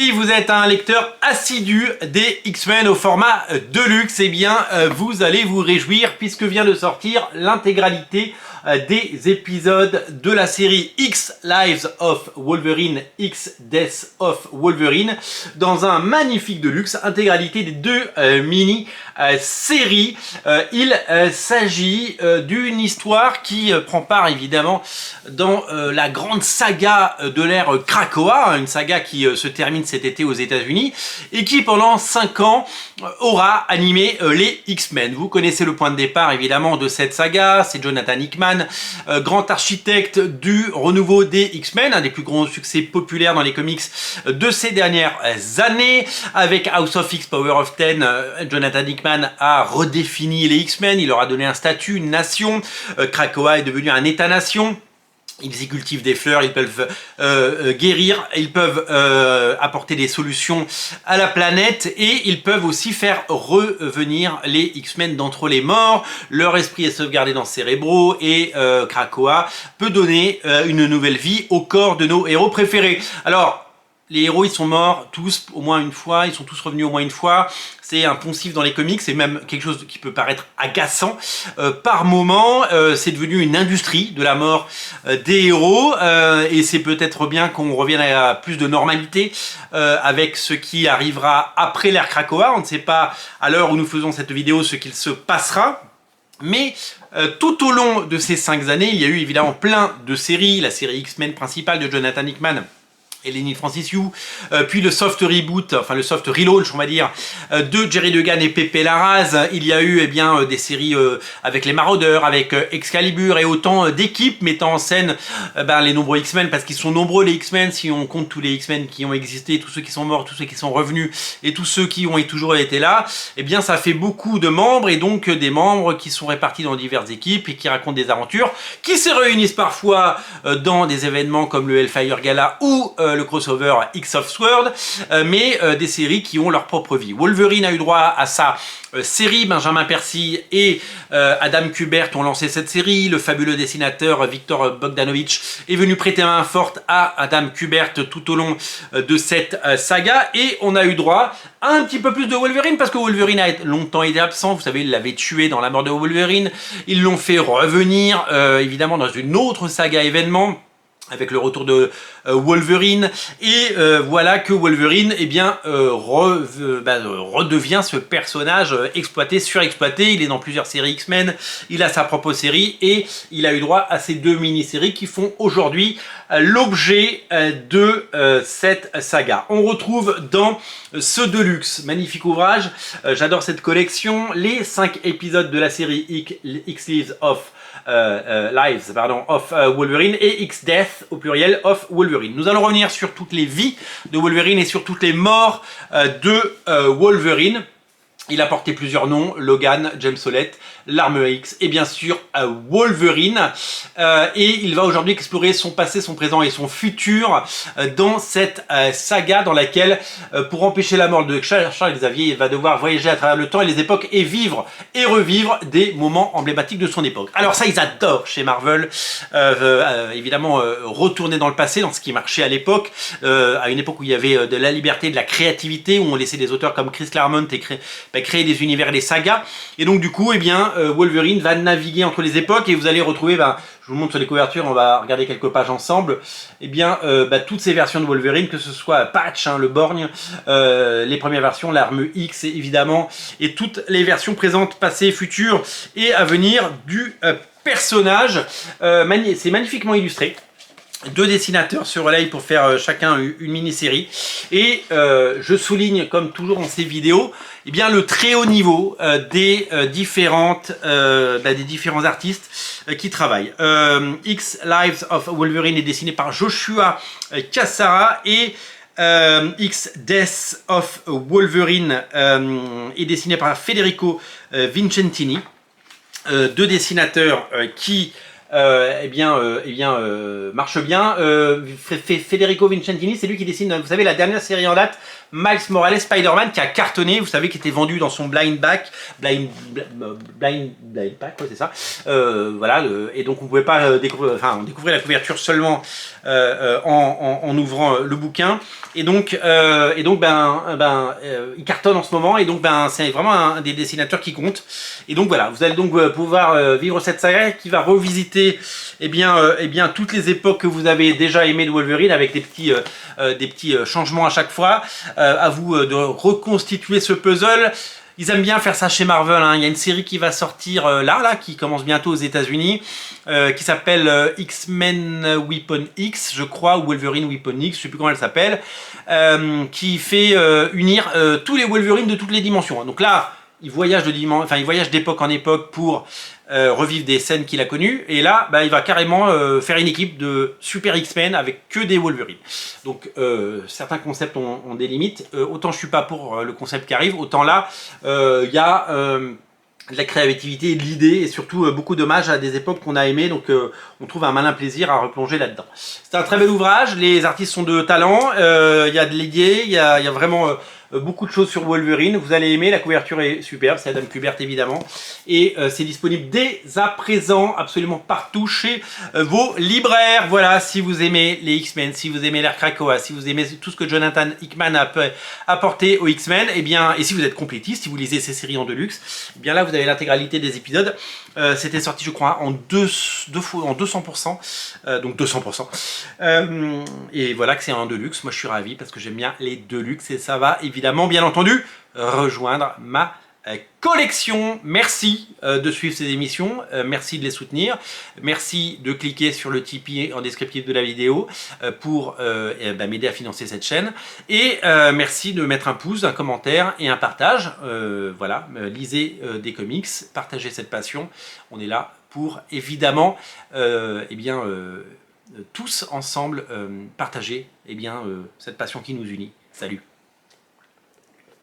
Si vous êtes un lecteur assidu des X-Men au format Deluxe, eh bien vous allez vous réjouir puisque vient de sortir l'intégralité des épisodes de la série X Lives of Wolverine, X Death of Wolverine dans un magnifique Deluxe, intégralité des deux mini-séries. Il s'agit d'une histoire qui prend part évidemment dans la grande saga de l'ère Krakoa, une saga qui se termine cet été aux États-Unis et qui pendant 5 ans aura animé les X-Men. Vous connaissez le point de départ évidemment de cette saga, c'est Jonathan Hickman, grand architecte du renouveau des X-Men, un des plus grands succès populaires dans les comics de ces dernières années. Avec House of X, Power of Ten, Jonathan Hickman a redéfini les X-Men, il leur a donné un statut, une nation. Krakoa est devenu un état-nation. Ils y cultivent des fleurs, ils peuvent guérir, ils peuvent apporter des solutions à la planète et ils peuvent aussi faire revenir les X-Men d'entre les morts. Leur esprit est sauvegardé dans Cérébro et Krakoa peut donner une nouvelle vie au corps de nos héros préférés. Alors, les héros, ils sont morts tous au moins une fois, ils sont tous revenus au moins une fois. C'est un poncif dans les comics, c'est même quelque chose qui peut paraître agaçant par moment. C'est devenu une industrie de la mort des héros et c'est peut-être bien qu'on revienne à plus de normalité avec ce qui arrivera après l'ère Krakoa. On ne sait pas à l'heure où nous faisons cette vidéo ce qu'il se passera. Mais tout au long de ces 5 années, il y a eu évidemment plein de séries. La série X-Men principale de Jonathan Hickman et Lenny Francis Yu, puis le soft reboot, enfin le soft relaunch on va dire, de Jerry Duggan et Pepe Larraz. Il y a eu des séries avec les Maraudeurs, avec Excalibur et autant d'équipes mettant en scène les nombreux X-Men, parce qu'ils sont nombreux les X-Men, si on compte tous les X-Men qui ont existé, tous ceux qui sont morts, tous ceux qui sont revenus et tous ceux qui ont toujours été là, eh bien ça fait beaucoup de membres et donc des membres qui sont répartis dans diverses équipes et qui racontent des aventures, qui se réunissent parfois dans des événements comme le Hellfire Gala ou le crossover X of Sword, mais des séries qui ont leur propre vie. Wolverine a eu droit à sa série, Benjamin Percy et Adam Kubert ont lancé cette série, le fabuleux dessinateur Victor Bogdanovich est venu prêter main forte à Adam Kubert tout au long de cette saga, et on a eu droit à un petit peu plus de Wolverine, parce que Wolverine a longtemps été absent, vous savez, il l'avait tué dans La mort de Wolverine, ils l'ont fait revenir évidemment dans une autre saga événement, avec le retour de Wolverine, et voilà que Wolverine redevient ce personnage exploité, surexploité. Il est dans plusieurs séries X-Men, il a sa propre série, et il a eu droit à ces 2 mini-séries qui font aujourd'hui l'objet de cette saga. On retrouve dans ce Deluxe, magnifique ouvrage, j'adore cette collection, les 5 épisodes de la série X Lives of Wolverine et X Death au pluriel of Wolverine. Nous allons revenir sur toutes les vies de Wolverine et sur toutes les morts de Wolverine. Il a porté plusieurs noms, Logan, James Solette, l'Arme X et bien sûr Wolverine. Et il va aujourd'hui explorer son passé, son présent et son futur dans cette saga dans laquelle, pour empêcher la mort de Charles Xavier, il va devoir voyager à travers le temps et les époques et vivre et revivre des moments emblématiques de son époque. Alors ça, ils adorent chez Marvel, évidemment retourner dans le passé, dans ce qui marchait à l'époque, à une époque où il y avait de la liberté, de la créativité, où on laissait des auteurs comme Chris Claremont créer des univers, des sagas, et donc du coup Wolverine va naviguer entre les époques, et vous allez retrouver, je vous montre sur les couvertures, on va regarder quelques pages ensemble, toutes ces versions de Wolverine, que ce soit Patch, le borgne, les premières versions, l'Arme X évidemment, et toutes les versions présentes, passées, futures et à venir du personnage. C'est magnifiquement illustré. 2 dessinateurs se relayent pour faire chacun une mini-série, et je souligne comme toujours dans ces vidéos le très haut niveau des différents artistes qui travaillent. X Lives of Wolverine est dessiné par Joshua Cassara, et X Death of Wolverine est dessiné par Federico Vincentini, 2 dessinateurs qui marche bien. Federico Vincentini, c'est lui qui dessine, vous savez, la dernière série en date, Miles Morales Spider-Man, qui a cartonné, vous savez, qui était vendu dans son blind pack, ouais, c'est ça. Voilà, et donc on pouvait pas découvrir, enfin, on découvrait la couverture seulement en ouvrant le bouquin. Et donc, il cartonne en ce moment, et donc c'est vraiment un des dessinateurs qui compte. Et donc voilà, vous allez donc pouvoir vivre cette saga qui va revisiter toutes les époques que vous avez déjà aimées de Wolverine, avec des petits changements à chaque fois. À vous de reconstituer ce puzzle. Ils aiment bien faire ça chez Marvel, hein. Il y a une série qui va sortir là, qui commence bientôt aux États-Unis, qui s'appelle X-Men Weapon X, je crois, ou Wolverine Weapon X, je sais plus comment elle s'appelle, qui fait unir tous les Wolverines de toutes les dimensions. Donc là, il voyage d'époque en époque pour revivre des scènes qu'il a connues, et là il va carrément faire une équipe de super X-Men avec que des Wolverine. Donc certains concepts ont des limites, autant je suis pas pour le concept qui arrive, autant là il y a de la créativité, de l'idée, et surtout beaucoup d'hommages à des époques qu'on a aimées, donc on trouve un malin plaisir à replonger là-dedans. C'est un très bel ouvrage, les artistes sont de talent, il y a de l'idée, il y a vraiment beaucoup de choses sur Wolverine, vous allez aimer, la couverture est superbe, c'est Adam Kubert évidemment, et c'est disponible dès à présent, absolument partout chez vos libraires. Voilà, si vous aimez les X-Men, si vous aimez l'ère Krakoa, si vous aimez tout ce que Jonathan Hickman a apporté aux X-Men, et si vous êtes complétiste, si vous lisez ces séries en deluxe, eh bien là vous avez l'intégralité des épisodes. C'était sorti je crois en 200%, donc 200%. Et voilà que c'est en deluxe, moi je suis ravi parce que j'aime bien les deluxe, et ça va évidemment bien entendu rejoindre ma collection. Merci de suivre ces émissions, merci de les soutenir, merci de cliquer sur le Tipeee en descriptif de la vidéo pour m'aider à financer cette chaîne, et merci de mettre un pouce, un commentaire et un partage. Voilà, lisez des comics, partagez cette passion, on est là pour évidemment tous ensemble partager cette passion qui nous unit. Salut!